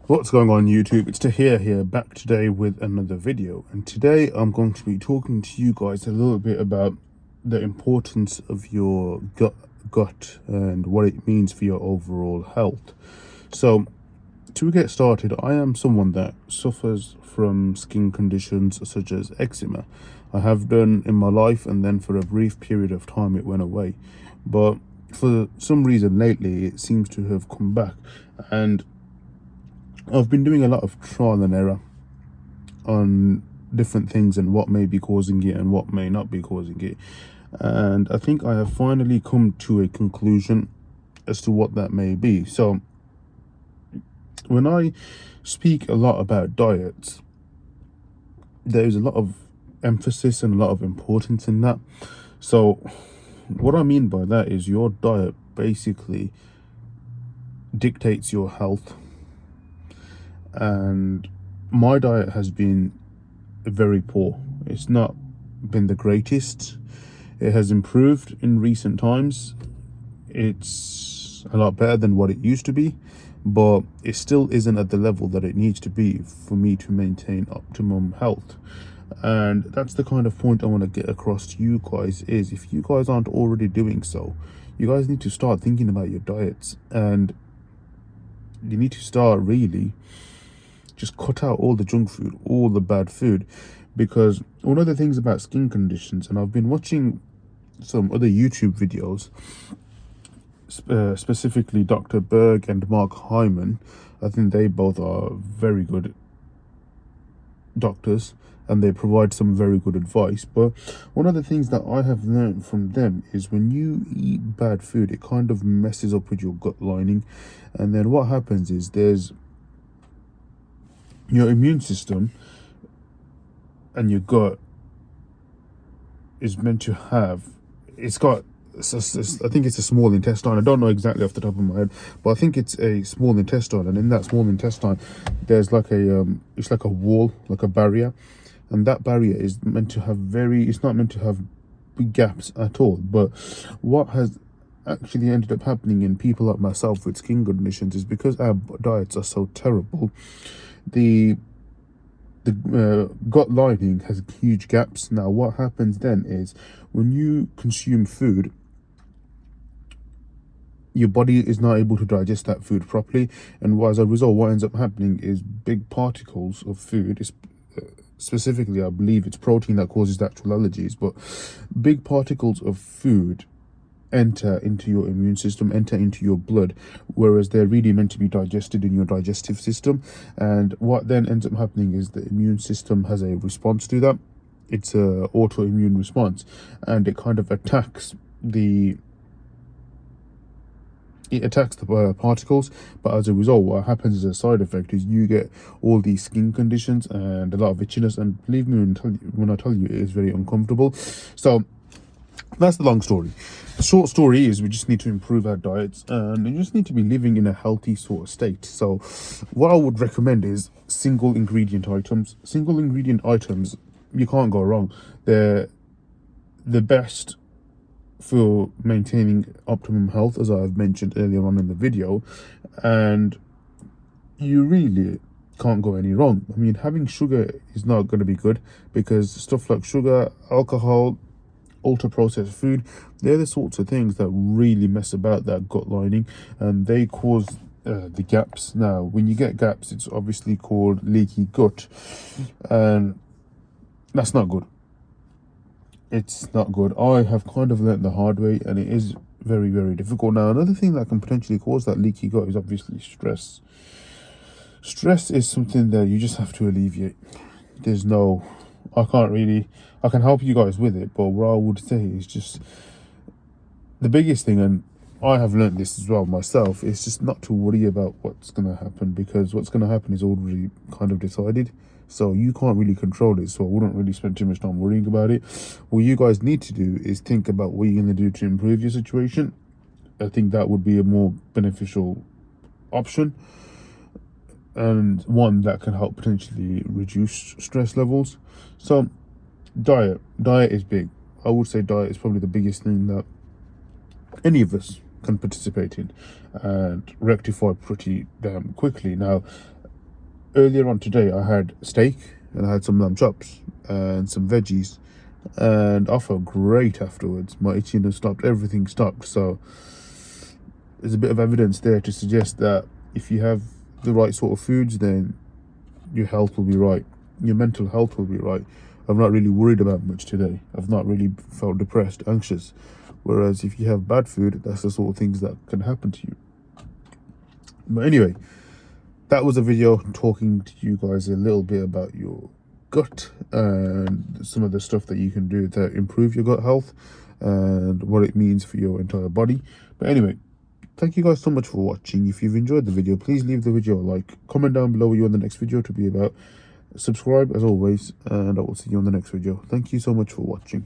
What's going on YouTube? It's Tahir here, back today with another video, and today I'm going to be talking to you guys a little bit about the importance of your gut and what it means for your overall health. So to get started, I am someone that suffers from skin conditions such as eczema. I have done in my life, and then for a brief period of time it went away, but for some reason lately it seems to have come back, and I've been doing a lot of trial and error on different things and what may be causing it and what may not be causing it. And I think I have finally come to a conclusion as to what that may be. So when I speak a lot about diets, there's a lot of emphasis and a lot of importance in that. So what I mean by that is your diet basically dictates your health, and my diet has been very poor. It's not been the greatest. It has improved in recent times. It's a lot better than what it used to be, but it still isn't at the level that it needs to be for me to maintain optimum health. And that's the kind of point I want to get across to you guys, is if you guys aren't already doing so, you guys need to start thinking about your diets, and you need to start really just cut out all the junk food, all the bad food. Because one of the things about skin conditions, and I've been watching some other YouTube videos, specifically Dr. Berg and Mark Hyman. I think they both are very good doctors and they provide some very good advice. But one of the things that I have learned from them is when you eat bad food, it kind of messes up with your gut lining. And then what happens is there's your immune system, and your gut is meant to have, it's got, I think it's a small intestine. I don't know exactly off the top of my head, but I think it's a small intestine, and in that small intestine there's like a it's like a wall, like a barrier, and that barrier is meant to have it's not meant to have big gaps at all. But what has actually ended up happening in people like myself with skin conditions is because our diets are so terrible, the gut lining has huge gaps. Now what happens then is when you consume food, your body is not able to digest that food properly, and as a result what ends up happening is big particles of food is specifically, I believe it's protein that causes the actual allergies, but big particles of food enter into your immune system, enter into your blood, whereas they're really meant to be digested in your digestive system. And what then ends up happening is the immune system has a response to that. It's a autoimmune response, and it kind of attacks the particles. But as a result, what happens as a side effect is you get all these skin conditions and a lot of itchiness, and believe me when I tell you, it is very uncomfortable. So that's the long story. The short story is we just need to improve our diets, and you just need to be living in a healthy sort of state. So what I would recommend is single ingredient items. Single ingredient items, you can't go wrong. They're the best for maintaining optimum health, as I've mentioned earlier on in the video, and you really can't go any wrong. I mean, having sugar is not going to be good, because stuff like sugar, alcohol, ultra processed food, they're the sorts of things that really mess about that gut lining, and they cause the gaps. Now when you get gaps, it's obviously called leaky gut, and that's not good. It's not good. I have kind of learnt the hard way, and it is very, very difficult. Now another thing that can potentially cause that leaky gut is obviously stress. Stress is something that you just have to alleviate. There's no, I can help you guys with it, but what I would say is just the biggest thing, and I have learned this as well myself, is just not to worry about what's going to happen, because what's going to happen is already kind of decided. So you can't really control it, so I wouldn't really spend too much time worrying about it. What you guys need to do is think about what you're going to do to improve your situation. I think that would be a more beneficial option, and one that can help potentially reduce stress levels. So diet is big. I would say diet is probably the biggest thing that any of us can participate in and rectify pretty damn quickly. Now earlier on today I had steak and I had some lamb chops and some veggies, and I felt great afterwards. My itchiness stopped, everything stopped. So there's a bit of evidence there to suggest that if you have the right sort of foods, then your health will be right, your mental health will be right. I've not really worried about much today. I've not really felt depressed, anxious. Whereas if you have bad food, that's the sort of things that can happen to you. But anyway, that was a video talking to you guys a little bit about your gut and some of the stuff that you can do to improve your gut health and what it means for your entire body. But anyway, thank you guys so much for watching. If you've enjoyed the video, please leave the video a like, comment down below what you want the next video to be about, subscribe as always, and I will see you on the next video. Thank you so much for watching.